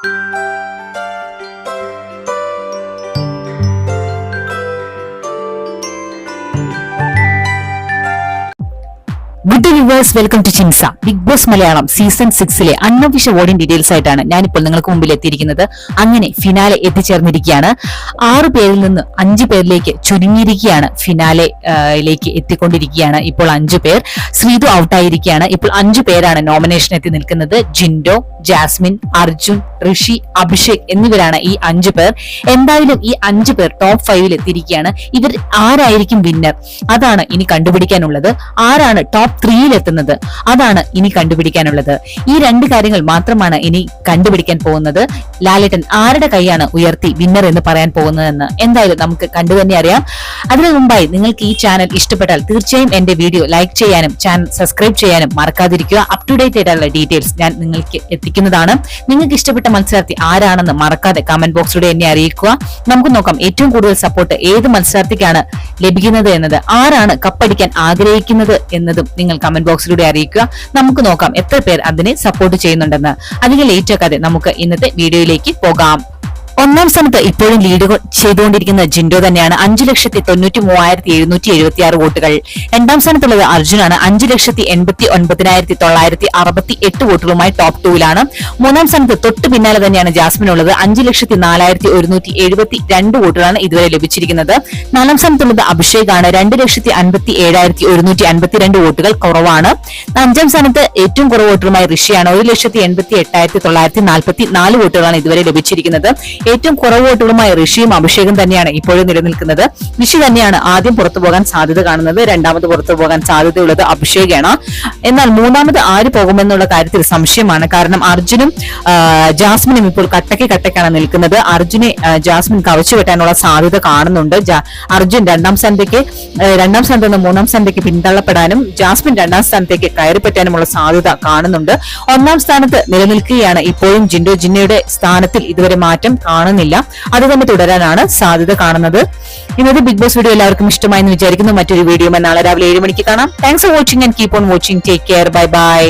Good viewers, welcome to ചിൻസ. Bigg boss Malayalam season 6 unofficial voting details ആയിട്ടാണ് ഞാനിപ്പോൾ നിങ്ങൾക്ക് മുമ്പിൽ എത്തിയിരിക്കുന്നത്. അങ്ങനെ ഫിനാലെ എത്തിച്ചേർന്നിരിക്കുകയാണ്. 6 പേരിൽ നിന്ന് 5 പേരിലേക്ക് ചുരുങ്ങിയിരിക്കുകയാണ്. ഫിനാലയിലേക്ക് എത്തിക്കൊണ്ടിരിക്കുകയാണ്. ഇപ്പോൾ 5 പേർ. ശ്രീതു ഔട്ടായിരിക്കുകയാണ്. ഇപ്പോൾ 5 പേരാണ് നോമിനേഷൻ എത്തി നിൽക്കുന്നത്. ജിൻഡോ, ജാസ്മിൻ, അർജുൻ, ഋഷി, അഭിഷേക് എന്നിവരാണ് ഈ 5 പേർ. എന്തായാലും ഈ 5 പേർ ടോപ്പ് 5 എത്തിയിരിക്കുകയാണ്. ഇവർ ആരായിരിക്കും വിന്നർ, അതാണ് ഇനി കണ്ടുപിടിക്കാനുള്ളത്. ആരാണ് ടോപ്പ് 3 എത്തുന്നത്, അതാണ് ഇനി കണ്ടുപിടിക്കാനുള്ളത്. ഈ 2 കാര്യങ്ങൾ മാത്രമാണ് ഇനി കണ്ടുപിടിക്കാൻ പോകുന്നത്. ലാലേട്ടൻ ആരുടെ കൈയാണ് ഉയർത്തി വിന്നർ എന്ന് പറയാൻ പോകുന്നതെന്ന് എന്തായാലും നമുക്ക് കണ്ടു തന്നെ അറിയാം. അതിനു മുമ്പായി നിങ്ങൾക്ക് ഈ ചാനൽ ഇഷ്ടപ്പെട്ടാൽ തീർച്ചയായും എന്റെ വീഡിയോ ലൈക്ക് ചെയ്യാനും ചാനൽ സബ്സ്ക്രൈബ് ചെയ്യാനും മറക്കാതിരിക്കുക. അപ് ടു ഡേറ്റ് ആയിട്ടുള്ള ഡീറ്റെയിൽസ് ഞാൻ നിങ്ങൾക്ക് എത്തിക്കുന്നതാണ്. നിങ്ങൾക്ക് ഇഷ്ടപ്പെട്ട മത്സരാർത്ഥി ആരാണെന്ന് മറക്കാതെ കമന്റ് ബോക്സിലൂടെ എന്നെ അറിയിക്കുക. നമുക്ക് നോക്കാം ഏറ്റവും കൂടുതൽ സപ്പോർട്ട് ഏത് മത്സരാർത്ഥിക്കാണ് ലഭിക്കുന്നത് എന്നത്, ആരാണ് കപ്പടിക്കാൻ ആഗ്രഹിക്കുന്നത് എന്നതും നിങ്ങൾ കമന്റ് ബോക്സിലൂടെ അറിയിക്കുക. നമുക്ക് നോക്കാം എത്ര പേർ അതിനെ സപ്പോർട്ട് ചെയ്യുന്നുണ്ടെന്ന്. അധികം ലേറ്റ് ആക്കാതെ നമുക്ക് ഇന്നത്തെ വീഡിയോയിലേക്ക് പോകാം. 1ാം സ്ഥാനത്ത് ഇപ്പോഴും ലീഡ് ചെയ്തുകൊണ്ടിരിക്കുന്ന ജിൻഡോ തന്നെയാണ്. 5,93,776 വോട്ടുകൾ. 2ാം സ്ഥാനത്തുള്ളത് അർജുനാണ്. 5,89,968 വോട്ടുകളുമായി ടോപ്പ് 2-ലാണ്. 3ാം സ്ഥാനത്ത് തൊട്ട് പിന്നാലെ തന്നെയാണ് ജാസ്മിൻ ഉള്ളത്. 5,04,172 വോട്ടുകളാണ് ഇതുവരെ ലഭിച്ചിരിക്കുന്നത്. 4ാം സ്ഥാനത്തുള്ളത് അഭിഷേക് ആണ്. 2,57,152 വോട്ടുകൾ കുറവാണ്. 5ാം സ്ഥാനത്ത് ഏറ്റവും കുറവ് വോട്ടുകളുമായി ഋഷിയാണ്. 1,88,944 വോട്ടുകളാണ് ഇതുവരെ ലഭിച്ചിരിക്കുന്നത്. ഏറ്റവും കുറവ് വോട്ടുകളുമായി ഋഷിയും അഭിഷേകും തന്നെയാണ് ഇപ്പോഴും നിലനിൽക്കുന്നത്. ഋഷി തന്നെയാണ് ആദ്യം പുറത്തു പോകാൻ സാധ്യത കാണുന്നത്. 2ാമത് പുറത്തു പോകാൻ സാധ്യതയുള്ളത് അഭിഷേകാണ്. എന്നാൽ 3ാമത് ആര് പോകുമെന്നുള്ള കാര്യത്തിൽ സംശയമാണ്. കാരണം അർജുനും ജാസ്മിനും ഇപ്പോൾ കട്ടക്കാണ് നിൽക്കുന്നത്. അർജുനെ ജാസ്മിൻ കവച്ചു വെട്ടാനുള്ള സാധ്യത കാണുന്നുണ്ട്. അർജുൻ 2ാം സ്ഥാനത്ത് നിന്ന് 3ാം സ്ഥാനത്തേക്ക് പിന്തള്ളപ്പെടാനും ജാസ്മിൻ 2ാം സ്ഥാനത്തേക്ക് കയറിപ്പറ്റാനുമുള്ള സാധ്യത കാണുന്നുണ്ട്. 1ാം സ്ഥാനത്ത് നിലനിൽക്കുകയാണ് ഇപ്പോഴും ജിൻഡോ. ജിന്നയുടെ സ്ഥാനത്തിൽ ഇതുവരെ മാറ്റം കാണുന്നില്ല. അത് തന്നെ തുടരാനാണ് സാധ്യത കാണുന്നത്. ഇന്നത്തെ ബിഗ് ബോസ് വീഡിയോ എല്ലാവർക്കും ഇഷ്ടമായി എന്ന് വിചാരിക്കുന്നു. മറ്റൊരു വീഡിയോ നാളെ രാവിലെ 7 മണിക്ക് കാണാം. Thanks for watching and keep on watching. Take care. Bye bye.